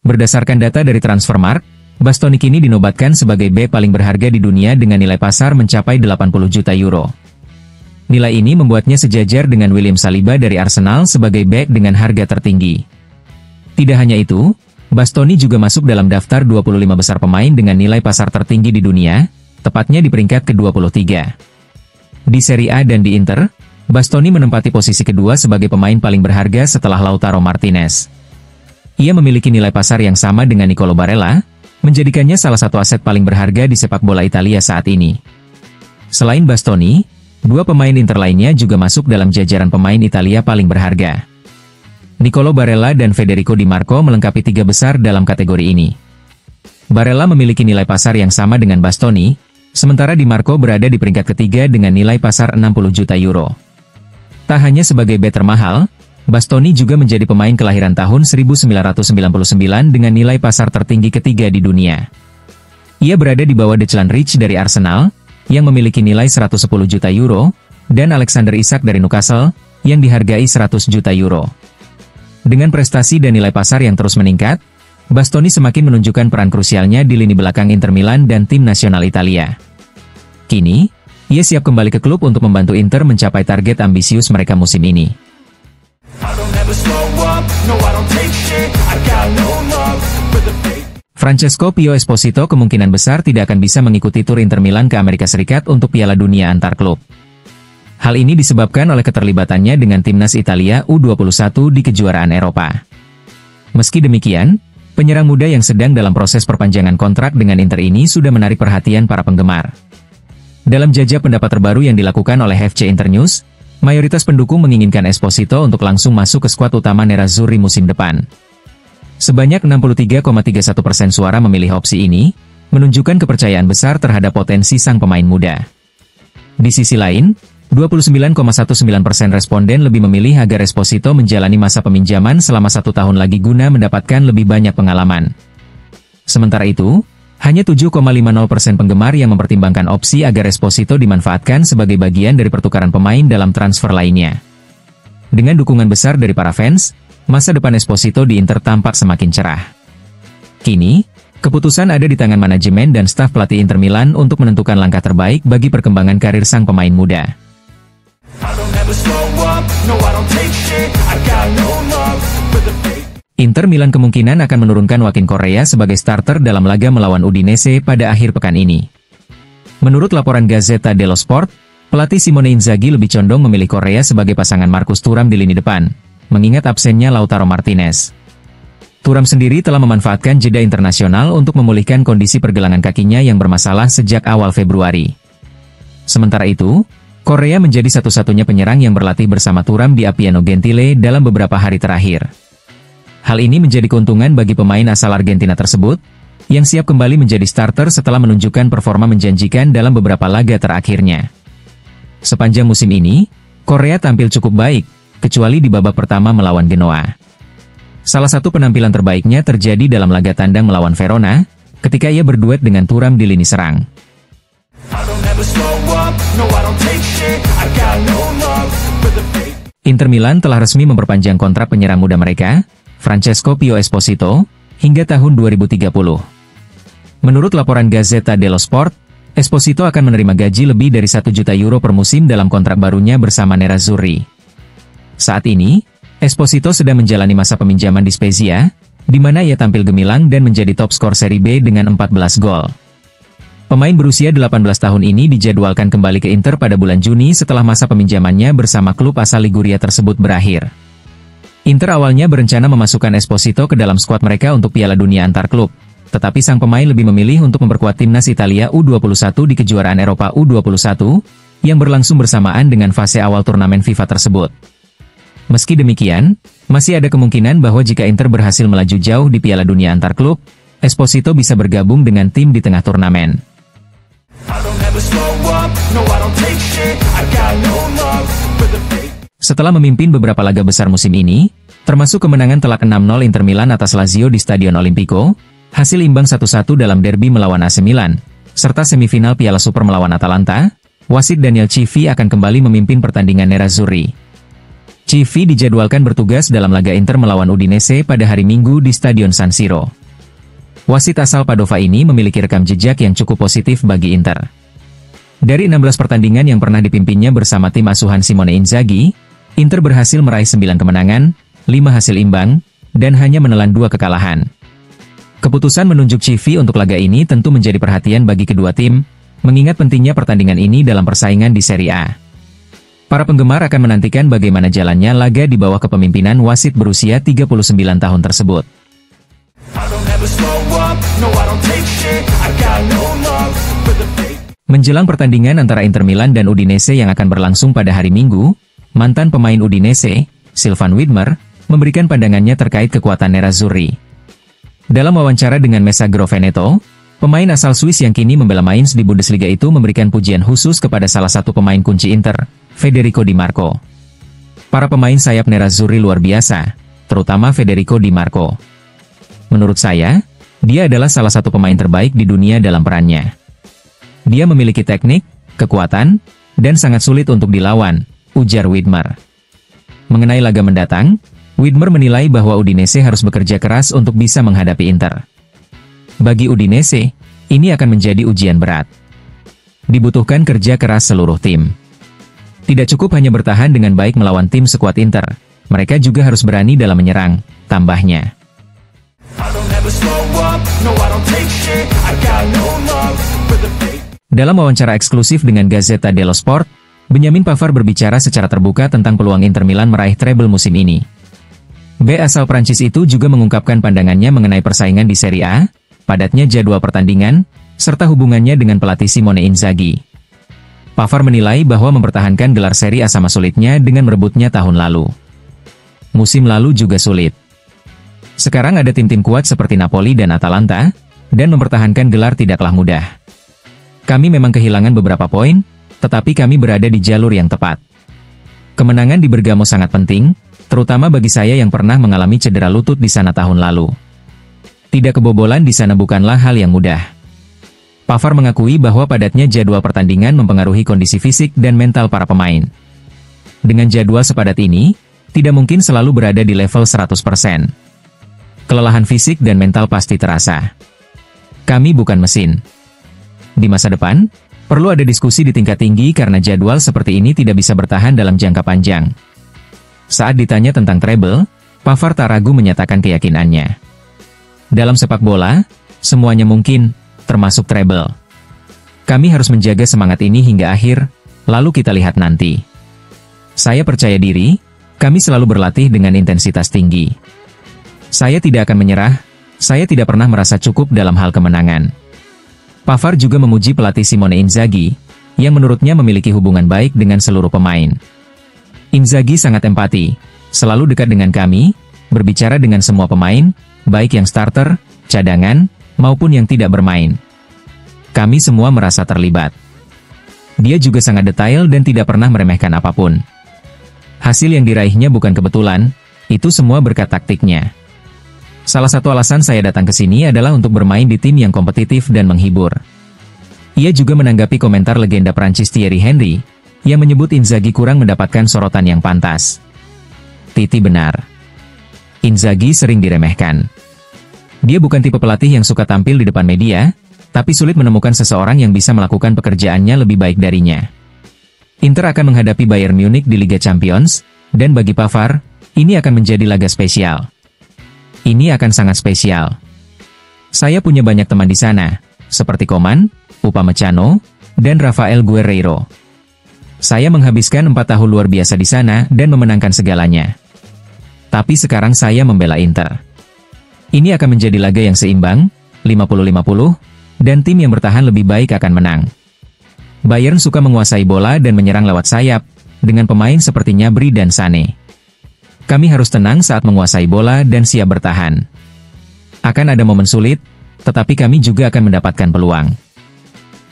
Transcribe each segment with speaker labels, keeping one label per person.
Speaker 1: Berdasarkan data dari Transfermarkt, Bastoni kini dinobatkan sebagai bek paling berharga di dunia dengan nilai pasar mencapai 80 juta euro. Nilai ini membuatnya sejajar dengan William Saliba dari Arsenal sebagai bek dengan harga tertinggi. Tidak hanya itu, Bastoni juga masuk dalam daftar 25 besar pemain dengan nilai pasar tertinggi di dunia, tepatnya di peringkat ke-23. Di Serie A dan di Inter, Bastoni menempati posisi kedua sebagai pemain paling berharga setelah Lautaro Martinez. Ia memiliki nilai pasar yang sama dengan Nicolo Barella, menjadikannya salah satu aset paling berharga di sepak bola Italia saat ini. Selain Bastoni, dua pemain Inter lainnya juga masuk dalam jajaran pemain Italia paling berharga. Nicolo Barella dan Federico Di Marco melengkapi tiga besar dalam kategori ini. Barella memiliki nilai pasar yang sama dengan Bastoni, sementara Di Marco berada di peringkat ketiga dengan nilai pasar 60 juta euro. Tak hanya sebagai bek termahal, Bastoni juga menjadi pemain kelahiran tahun 1999 dengan nilai pasar tertinggi ketiga di dunia. Ia berada di bawah Declan Rice dari Arsenal, yang memiliki nilai 110 juta euro, dan Alexander Isak dari Newcastle, yang dihargai 100 juta euro. Dengan prestasi dan nilai pasar yang terus meningkat, Bastoni semakin menunjukkan peran krusialnya di lini belakang Inter Milan dan tim nasional Italia. Kini, ia siap kembali ke klub untuk membantu Inter mencapai target ambisius mereka musim ini. Francesco Pio Esposito kemungkinan besar tidak akan bisa mengikuti tur Inter Milan ke Amerika Serikat untuk Piala Dunia antar klub. Hal ini disebabkan oleh keterlibatannya dengan timnas Italia U21 di kejuaraan Eropa. Meski demikian, penyerang muda yang sedang dalam proses perpanjangan kontrak dengan Inter ini sudah menarik perhatian para penggemar. Dalam jajak pendapat terbaru yang dilakukan oleh FC Internews, mayoritas pendukung menginginkan Esposito untuk langsung masuk ke skuad utama Nerazzurri musim depan. Sebanyak 63,31% suara memilih opsi ini, menunjukkan kepercayaan besar terhadap potensi sang pemain muda. Di sisi lain, 29,19% responden lebih memilih agar Esposito menjalani masa peminjaman selama 1 tahun lagi guna mendapatkan lebih banyak pengalaman. Sementara itu, hanya 7,50% penggemar yang mempertimbangkan opsi agar Esposito dimanfaatkan sebagai bagian dari pertukaran pemain dalam transfer lainnya. Dengan dukungan besar dari para fans, masa depan Esposito di Inter tampak semakin cerah. Kini, keputusan ada di tangan manajemen dan staf pelatih Inter Milan untuk menentukan langkah terbaik bagi perkembangan karir sang pemain muda. Inter Milan kemungkinan akan menurunkan Joaquin Correa sebagai starter dalam laga melawan Udinese pada akhir pekan ini. Menurut laporan Gazzetta dello Sport, pelatih Simone Inzaghi lebih condong memilih Correa sebagai pasangan Marcus Thuram di lini depan, mengingat absennya Lautaro Martinez. Thuram sendiri telah memanfaatkan jeda internasional untuk memulihkan kondisi pergelangan kakinya yang bermasalah sejak awal Februari. Sementara itu, Correa menjadi satu-satunya penyerang yang berlatih bersama Thuram di Appiano Gentile dalam beberapa hari terakhir. Hal ini menjadi keuntungan bagi pemain asal Argentina tersebut, yang siap kembali menjadi starter setelah menunjukkan performa menjanjikan dalam beberapa laga terakhirnya. Sepanjang musim ini, Correa tampil cukup baik, kecuali di babak pertama melawan Genoa. Salah satu penampilan terbaiknya terjadi dalam laga tandang melawan Verona, ketika ia berduet dengan Thuram di lini serang. Inter Milan telah resmi memperpanjang kontrak penyerang muda mereka, Francesco Pio Esposito, hingga tahun 2030. Menurut laporan Gazzetta dello Sport, Esposito akan menerima gaji lebih dari 1 juta euro per musim dalam kontrak barunya bersama Nerazzurri. Saat ini, Esposito sedang menjalani masa peminjaman di Spezia, di mana ia tampil gemilang dan menjadi top skor Serie B dengan 14 gol. Pemain berusia 18 tahun ini dijadwalkan kembali ke Inter pada bulan Juni setelah masa peminjamannya bersama klub asal Liguria tersebut berakhir. Inter awalnya berencana memasukkan Esposito ke dalam skuad mereka untuk Piala Dunia antar klub, tetapi sang pemain lebih memilih untuk memperkuat timnas Italia U21 di kejuaraan Eropa U21, yang berlangsung bersamaan dengan fase awal turnamen FIFA tersebut. Meski demikian, masih ada kemungkinan bahwa jika Inter berhasil melaju jauh di Piala Dunia antar klub, Esposito bisa bergabung dengan tim di tengah turnamen. Setelah memimpin beberapa laga besar musim ini, termasuk kemenangan telak 6-0 Inter Milan atas Lazio di Stadion Olimpico, hasil imbang 1-1 dalam derby melawan AC Milan, serta semifinal Piala Super melawan Atalanta, wasit Daniel Civi akan kembali memimpin pertandingan Nerazzurri. Civi dijadwalkan bertugas dalam laga Inter melawan Udinese pada hari Minggu di Stadion San Siro. Wasit asal Padova ini memiliki rekam jejak yang cukup positif bagi Inter. Dari 16 pertandingan yang pernah dipimpinnya bersama tim asuhan Simone Inzaghi, Inter berhasil meraih 9 kemenangan, 5 hasil imbang, dan hanya menelan 2 kekalahan. Keputusan menunjuk Civi untuk laga ini tentu menjadi perhatian bagi kedua tim, mengingat pentingnya pertandingan ini dalam persaingan di Serie A. Para penggemar akan menantikan bagaimana jalannya laga di bawah kepemimpinan wasit berusia 39 tahun tersebut. Menjelang pertandingan antara Inter Milan dan Udinese yang akan berlangsung pada hari Minggu, mantan pemain Udinese, Sylvain Widmer, memberikan pandangannya terkait kekuatan Nerazzurri. Dalam wawancara dengan Messaggero Veneto, pemain asal Swiss yang kini membela Mainz di Bundesliga itu memberikan pujian khusus kepada salah satu pemain kunci Inter, Federico Di Marco. Para pemain sayap Nerazzurri luar biasa, terutama Federico Di Marco. Menurut saya, dia adalah salah satu pemain terbaik di dunia dalam perannya. Dia memiliki teknik, kekuatan, dan sangat sulit untuk dilawan, ujar Widmer. Mengenai laga mendatang, Widmer menilai bahwa Udinese harus bekerja keras untuk bisa menghadapi Inter. Bagi Udinese, ini akan menjadi ujian berat. Dibutuhkan kerja keras seluruh tim. Tidak cukup hanya bertahan dengan baik melawan tim sekuat Inter, mereka juga harus berani dalam menyerang, tambahnya. Dalam wawancara eksklusif dengan Gazzetta dello Sport, Benjamin Pavard berbicara secara terbuka tentang peluang Inter Milan meraih treble musim ini. B asal Prancis itu juga mengungkapkan pandangannya mengenai persaingan di Serie A, padatnya jadwal pertandingan, serta hubungannya dengan pelatih Simone Inzaghi. Pavard menilai bahwa mempertahankan gelar Serie A sama sulitnya dengan merebutnya tahun lalu. Musim lalu juga sulit. Sekarang ada tim-tim kuat seperti Napoli dan Atalanta, dan mempertahankan gelar tidaklah mudah. Kami memang kehilangan beberapa poin, tetapi kami berada di jalur yang tepat. Kemenangan di Bergamo sangat penting, terutama bagi saya yang pernah mengalami cedera lutut di sana tahun lalu. Tidak kebobolan di sana bukanlah hal yang mudah. Pavard mengakui bahwa padatnya jadwal pertandingan mempengaruhi kondisi fisik dan mental para pemain. Dengan jadwal sepadat ini, tidak mungkin selalu berada di level 100%. Kelelahan fisik dan mental pasti terasa. Kami bukan mesin. Di masa depan, perlu ada diskusi di tingkat tinggi karena jadwal seperti ini tidak bisa bertahan dalam jangka panjang. Saat ditanya tentang treble, Pavard tak ragu menyatakan keyakinannya. Dalam sepak bola, semuanya mungkin, termasuk treble. Kami harus menjaga semangat ini hingga akhir, lalu kita lihat nanti. Saya percaya diri, kami selalu berlatih dengan intensitas tinggi. Saya tidak akan menyerah, saya tidak pernah merasa cukup dalam hal kemenangan. Pavard juga memuji pelatih Simone Inzaghi, yang menurutnya memiliki hubungan baik dengan seluruh pemain. Inzaghi sangat empati, selalu dekat dengan kami, berbicara dengan semua pemain, baik yang starter, cadangan, maupun yang tidak bermain. Kami semua merasa terlibat. Dia juga sangat detail dan tidak pernah meremehkan apapun. Hasil yang diraihnya bukan kebetulan, itu semua berkat taktiknya. Salah satu alasan saya datang ke sini adalah untuk bermain di tim yang kompetitif dan menghibur. Ia juga menanggapi komentar legenda Prancis Thierry Henry, yang menyebut Inzaghi kurang mendapatkan sorotan yang pantas. Titi benar. Inzaghi sering diremehkan. Dia bukan tipe pelatih yang suka tampil di depan media, tapi sulit menemukan seseorang yang bisa melakukan pekerjaannya lebih baik darinya. Inter akan menghadapi Bayern Munich di Liga Champions, dan bagi Pavard, ini akan menjadi laga spesial. Ini akan sangat spesial. Saya punya banyak teman di sana, seperti Coman, Upamecano, dan Rafael Guerreiro. Saya menghabiskan 4 tahun luar biasa di sana dan memenangkan segalanya. Tapi sekarang saya membela Inter. Ini akan menjadi laga yang seimbang, 50-50, dan tim yang bertahan lebih baik akan menang. Bayern suka menguasai bola dan menyerang lewat sayap, dengan pemain seperti Gnabry dan Sané. Kami harus tenang saat menguasai bola dan siap bertahan. Akan ada momen sulit, tetapi kami juga akan mendapatkan peluang.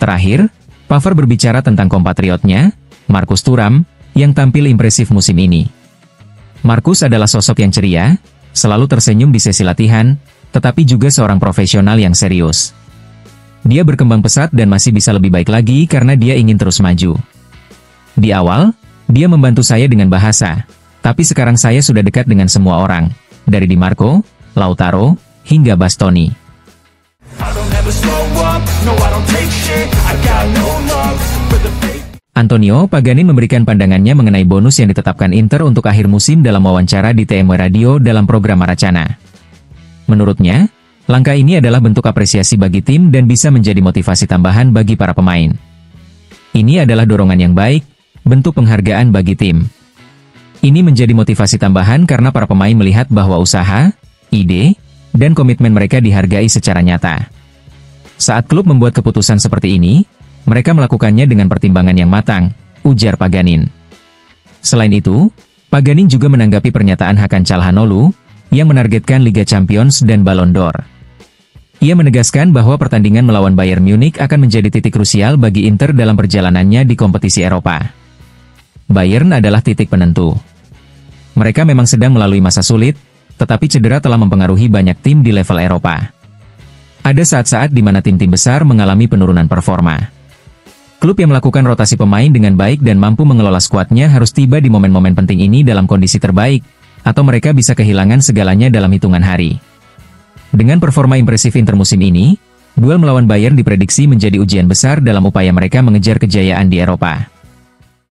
Speaker 1: Terakhir, Pavard berbicara tentang kompatriotnya, Marcus Thuram, yang tampil impresif musim ini. Marcus adalah sosok yang ceria, selalu tersenyum di sesi latihan, tetapi juga seorang profesional yang serius. Dia berkembang pesat dan masih bisa lebih baik lagi karena dia ingin terus maju. Di awal, dia membantu saya dengan bahasa, Tapi sekarang saya sudah dekat dengan semua orang, dari Di Marco, Lautaro, hingga Bastoni. Antonio Pagani memberikan pandangannya mengenai bonus yang ditetapkan Inter untuk akhir musim dalam wawancara di TMW Radio dalam program Maracana. Menurutnya, langkah ini adalah bentuk apresiasi bagi tim dan bisa menjadi motivasi tambahan bagi para pemain. Ini adalah dorongan yang baik, bentuk penghargaan bagi tim. Ini menjadi motivasi tambahan karena para pemain melihat bahwa usaha, ide, dan komitmen mereka dihargai secara nyata. Saat klub membuat keputusan seperti ini, mereka melakukannya dengan pertimbangan yang matang, ujar Paganin. Selain itu, Paganin juga menanggapi pernyataan Hakan Calhanoglu yang menargetkan Liga Champions dan Ballon d'Or. Ia menegaskan bahwa pertandingan melawan Bayern Munich akan menjadi titik krusial bagi Inter dalam perjalanannya di kompetisi Eropa. Bayern adalah titik penentu. Mereka memang sedang melalui masa sulit, tetapi cedera telah mempengaruhi banyak tim di level Eropa. Ada saat-saat di mana tim-tim besar mengalami penurunan performa. Klub yang melakukan rotasi pemain dengan baik dan mampu mengelola skuadnya harus tiba di momen-momen penting ini dalam kondisi terbaik, atau mereka bisa kehilangan segalanya dalam hitungan hari. Dengan performa impresif Inter musim ini, duel melawan Bayern diprediksi menjadi ujian besar dalam upaya mereka mengejar kejayaan di Eropa.